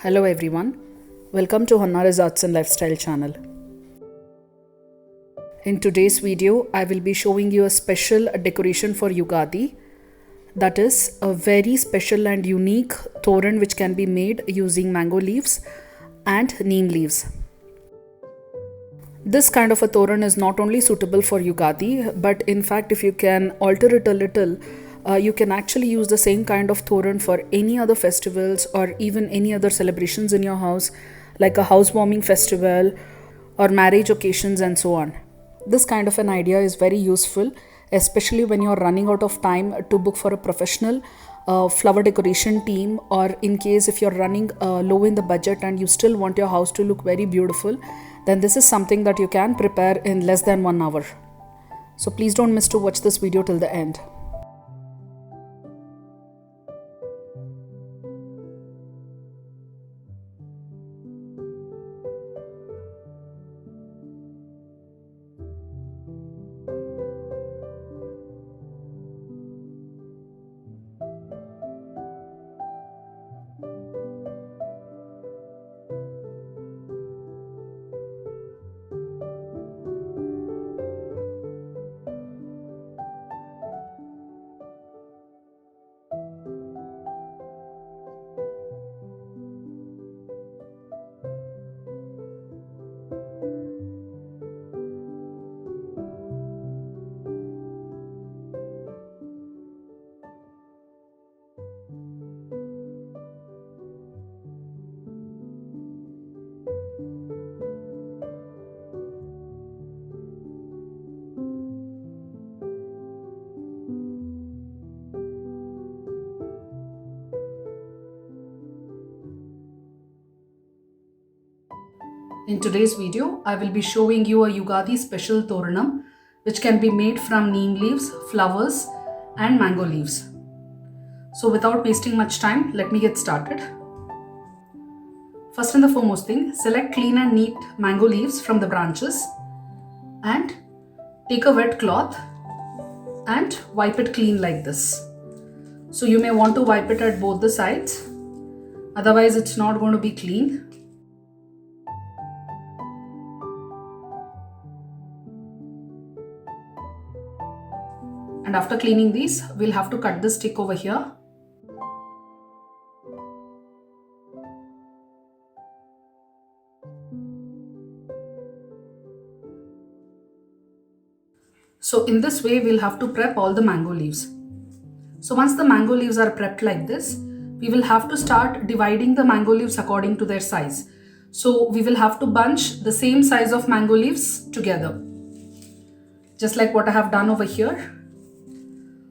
Hello everyone, welcome to Honnara's Arts and Lifestyle channel. In today's video, I will be showing you a special decoration for Yugadi. That is a very special and unique toran which can be made using mango leaves and neem leaves. This kind of a toran is not only suitable for Yugadi, but in fact if you can alter it a little, you can actually use the same kind of toran for any other festivals or even any other celebrations in your house, like a housewarming festival or marriage occasions and so on. This kind of an idea is very useful, especially when you're running out of time to book for a professional flower decoration team, or in case if you're running low in the budget and you still want your house to look very beautiful, then this is something that you can prepare in less than 1 hour. So please don't miss to watch this video till the end. In today's video, I will be showing you a Yugadi special toranam which can be made from neem leaves, flowers and mango leaves. So without wasting much time, let me get started. First and the foremost thing, select clean and neat mango leaves from the branches and take a wet cloth and wipe it clean like this. So you may want to wipe it at both the sides, otherwise it's not going to be clean. And after cleaning these, we'll have to cut the stick over here. So in this way, we'll have to prep all the mango leaves. So once the mango leaves are prepped like this, we will have to start dividing the mango leaves according to their size. So we will have to bunch the same size of mango leaves together, just like what I have done over here.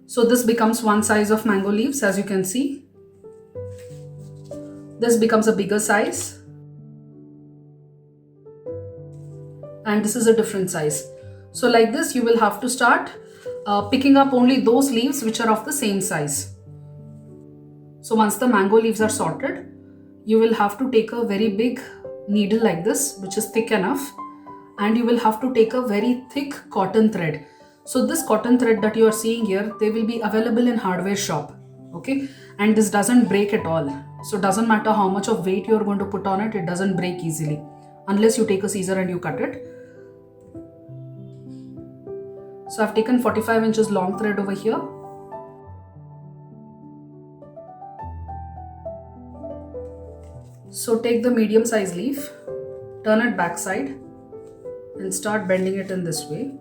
So this becomes one size of mango leaves, as you can see. This becomes a bigger size. And this is a different size. So like this, you will have to start picking up only those leaves which are of the same size. So once the mango leaves are sorted, you will have to take a very big needle like this, which is thick enough, and you will have to take a very thick cotton thread. So this cotton thread that you are seeing here, they will be available in hardware shop, okay? And this doesn't break at all. So it doesn't matter how much of weight you are going to put on it, it doesn't break easily unless you take a scissor and you cut it. So I've taken 45 inches long thread over here. So take the medium size leaf, turn it backside and start bending it in this way.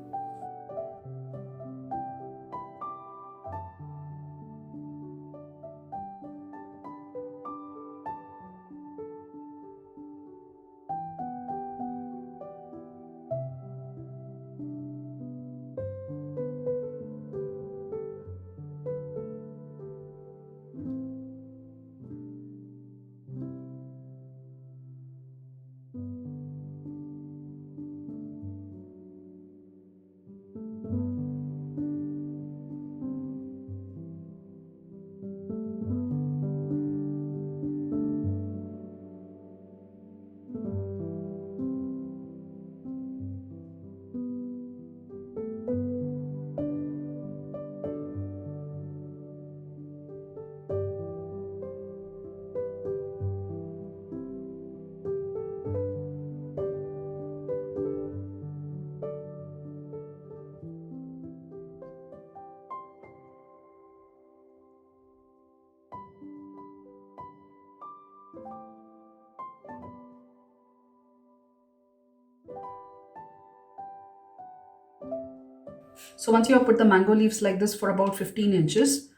So once you have put the mango leaves like this for about 15 inches,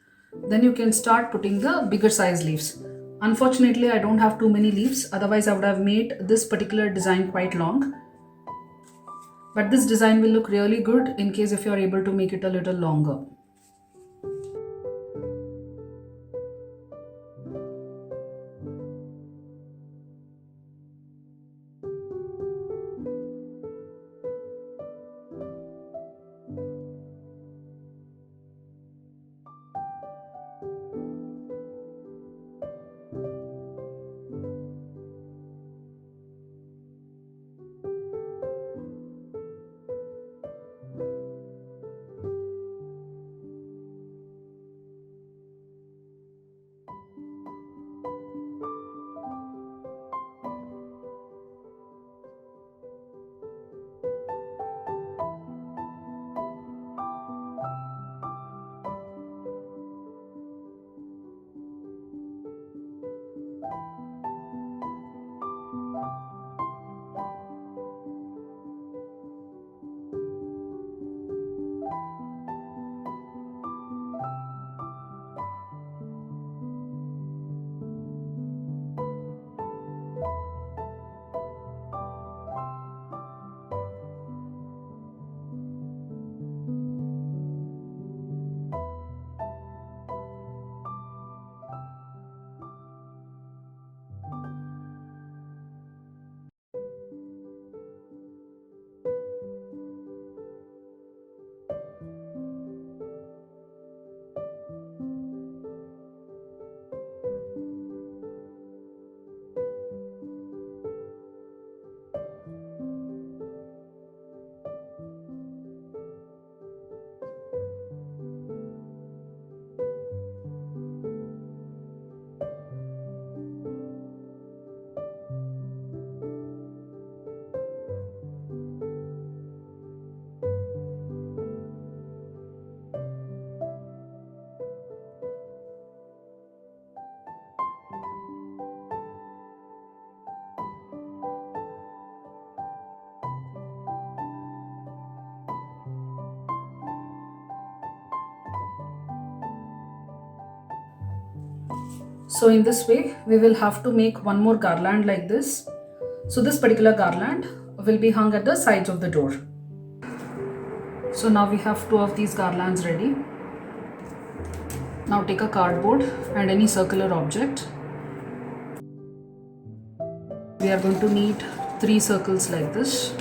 then you can start putting the bigger size leaves. Unfortunately, I don't have too many leaves, otherwise I would have made this particular design quite long. But this design will look really good in case if you are able to make it a little longer. So in this way, we will have to make one more garland like this. So this particular garland will be hung at the sides of the door. So now we have two of these garlands ready. Now take a cardboard and any circular object. We are going to need 3 circles like this.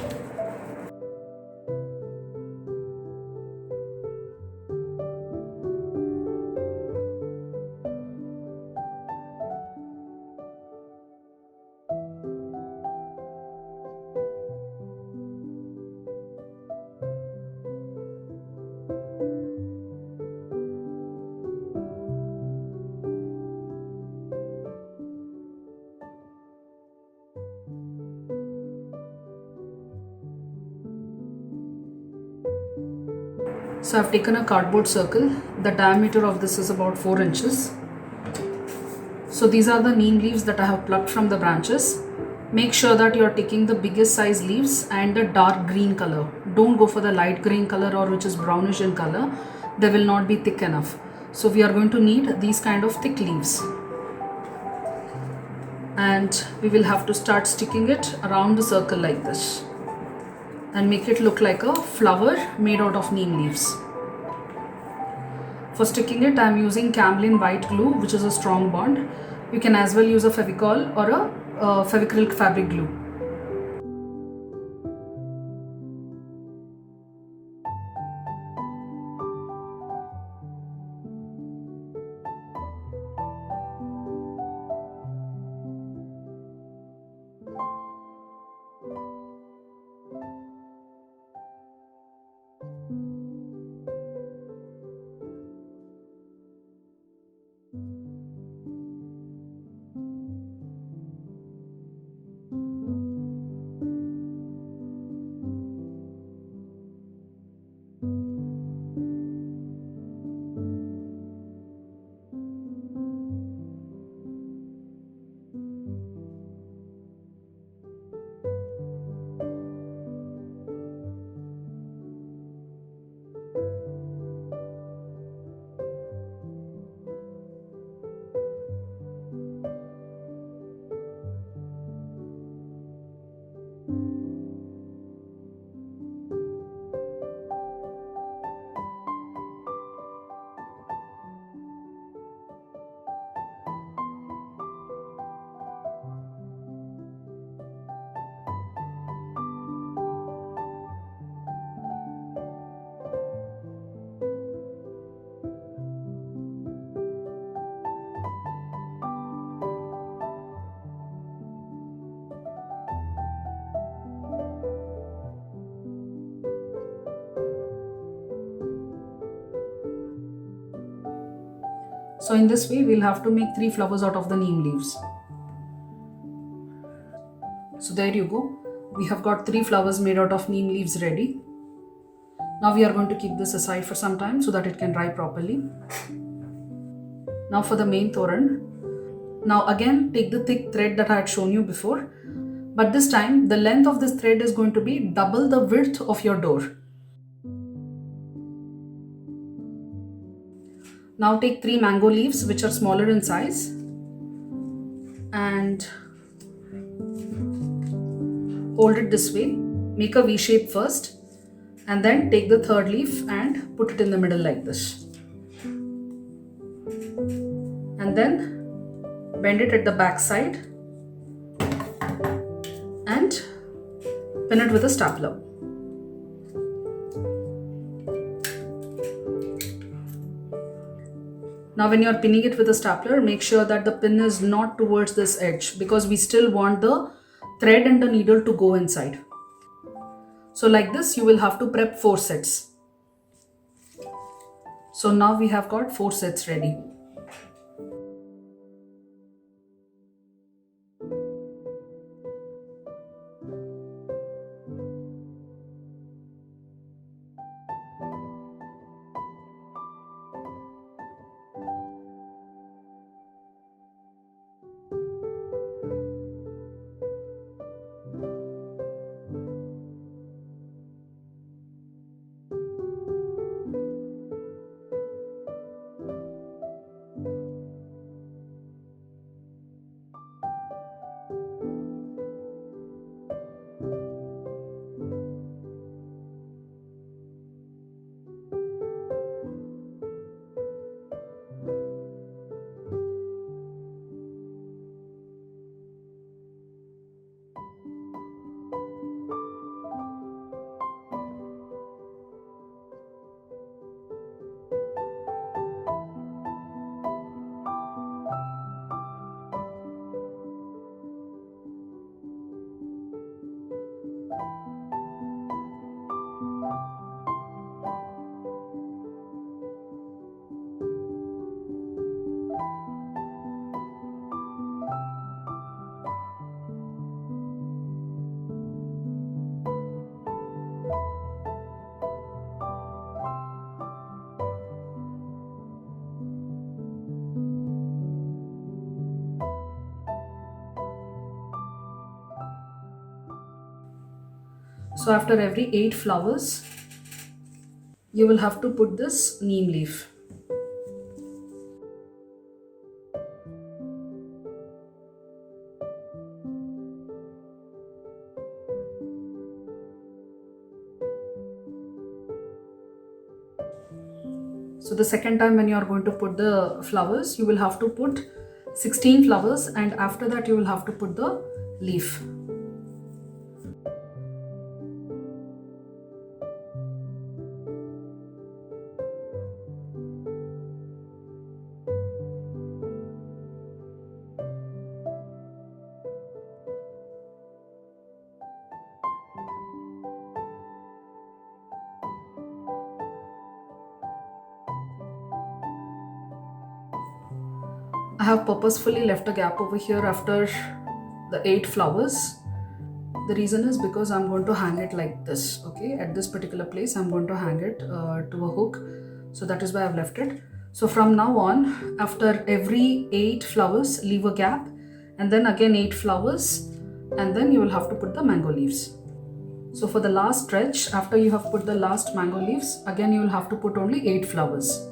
So I've taken a cardboard circle. The diameter of this is about 4 inches. So these are the neem leaves that I have plucked from the branches. Make sure that you are taking the biggest size leaves and a dark green color. Don't go for the light green color or which is brownish in color. They will not be thick enough. So we are going to need these kind of thick leaves. And we will have to start sticking it around the circle like this. And make it look like a flower made out of neem leaves. For sticking it, I am using Camlin white glue, which is a strong bond. You can as well use a Fevicol or a Fevicryl fabric glue. So in this way we'll have to make 3 flowers out of the neem leaves. So there you go. We have got 3 flowers made out of neem leaves ready. Now we are going to keep this aside for some time so that it can dry properly. Now for the main toran. Now again take the thick thread that I had shown you before, but this time the length of this thread is going to be double the width of your door. Now take 3 mango leaves which are smaller in size and hold it this way. Make a V shape first and then take the third leaf and put it in the middle like this. And then bend it at the back side and pin it with a stapler. Now when you are pinning it with a stapler, make sure that the pin is not towards this edge because we still want the thread and the needle to go inside. So like this you will have to prep 4 sets. So now we have got 4 sets ready. So after every 8 flowers, you will have to put this neem leaf. So the second time when you are going to put the flowers, you will have to put 16 flowers and after that you will have to put the leaf. I have purposefully left a gap over here after the 8 flowers. The reason is because I'm going to hang it like this, okay? At this particular place, I'm going to hang it to a hook. So that is why I've left it. So from now on, after every 8 flowers, leave a gap and then again 8 flowers and then you will have to put the mango leaves. So for the last stretch, after you have put the last mango leaves, again you will have to put only 8 flowers.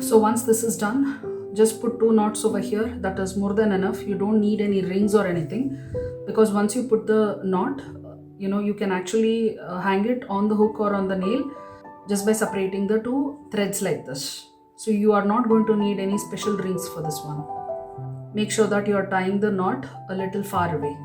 So once this is done, just put 2 knots over here. That is more than enough. You don't need any rings or anything because once you put the knot, you can actually hang it on the hook or on the nail just by separating the two threads like this. So you are not going to need any special rings for this one. Make sure that you are tying the knot a little far away.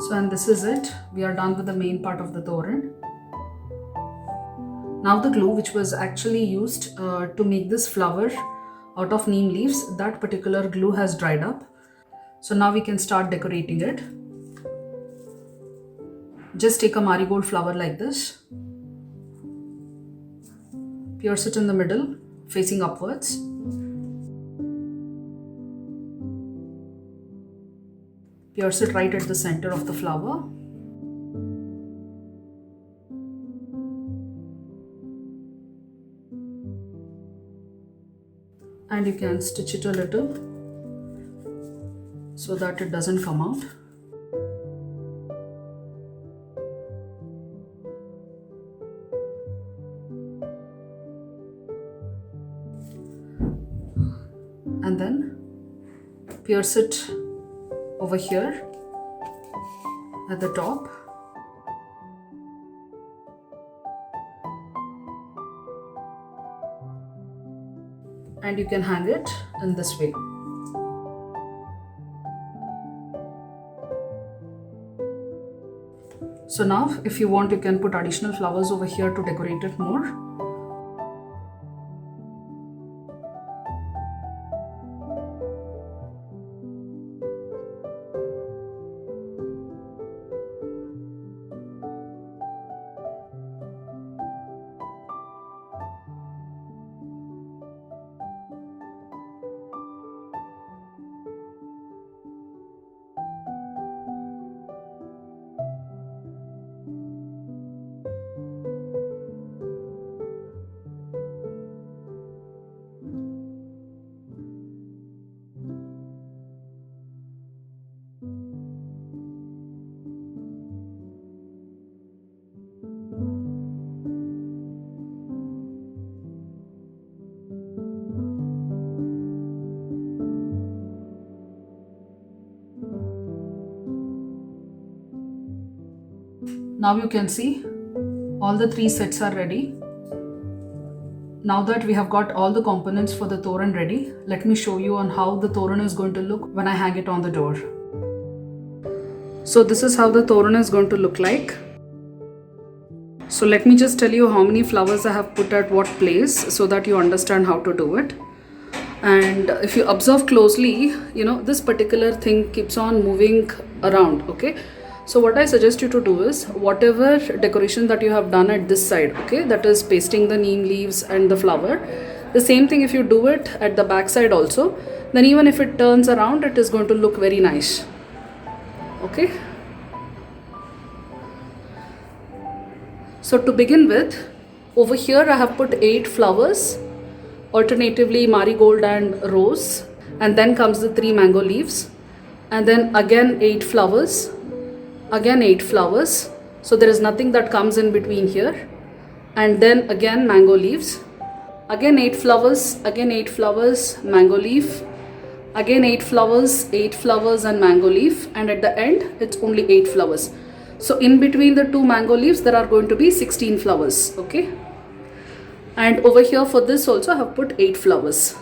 So, and this is it. We are done with the main part of the toran. Now the glue which was actually used to make this flower out of neem leaves, that particular glue has dried up. So now we can start decorating it. Just take a marigold flower like this. Pierce it in the middle, facing upwards. Pierce it right at the center of the flower. And you can stitch it a little so that it doesn't come out. And then pierce it over here at the top. And you can hang it in this way. So now if you want, you can put additional flowers over here to decorate it more. Now you can see all the 3 sets are ready. Now that we have got all the components for the toran ready, let me show you on how the toran is going to look when I hang it on the door. So this is how the toran is going to look like. So let me just tell you how many flowers I have put at what place so that you understand how to do it. And if you observe closely, this particular thing keeps on moving around, okay? So what I suggest you to do is, whatever decoration that you have done at this side, okay, that is pasting the neem leaves and the flower, the same thing if you do it at the back side also, then even if it turns around, it is going to look very nice, okay? So to begin with, over here I have put 8 flowers, alternatively marigold and rose, and then comes the 3 mango leaves, and then again 8 flowers, again 8 flowers, so there is nothing that comes in between here, and then again mango leaves, again 8 flowers, again 8 flowers, mango leaf, again 8 flowers and mango leaf, and at the end it's only 8 flowers. So in between the 2 mango leaves there are going to be 16 flowers, okay? And over here for this also I have put 8 flowers.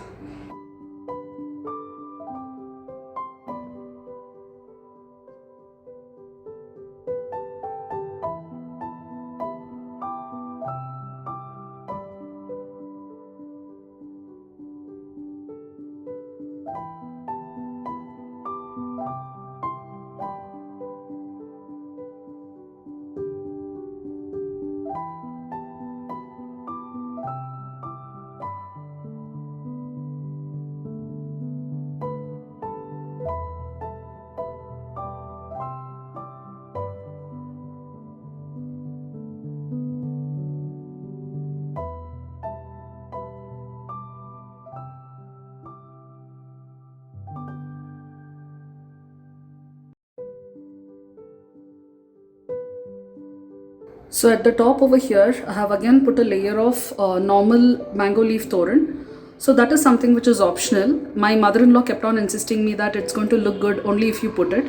So at the top over here, I have again put a layer of normal mango leaf toran. So that is something which is optional. My mother-in-law kept on insisting me that it's going to look good only if you put it.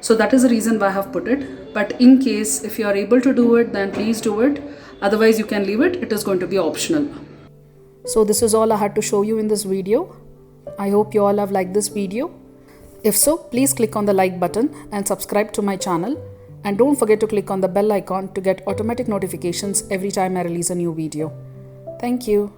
So that is the reason why I have put it. But in case if you are able to do it, then please do it. Otherwise you can leave it. It is going to be optional. So this is all I had to show you in this video. I hope you all have liked this video. If so, please click on the like button and subscribe to my channel. And don't forget to click on the bell icon to get automatic notifications every time I release a new video. Thank you.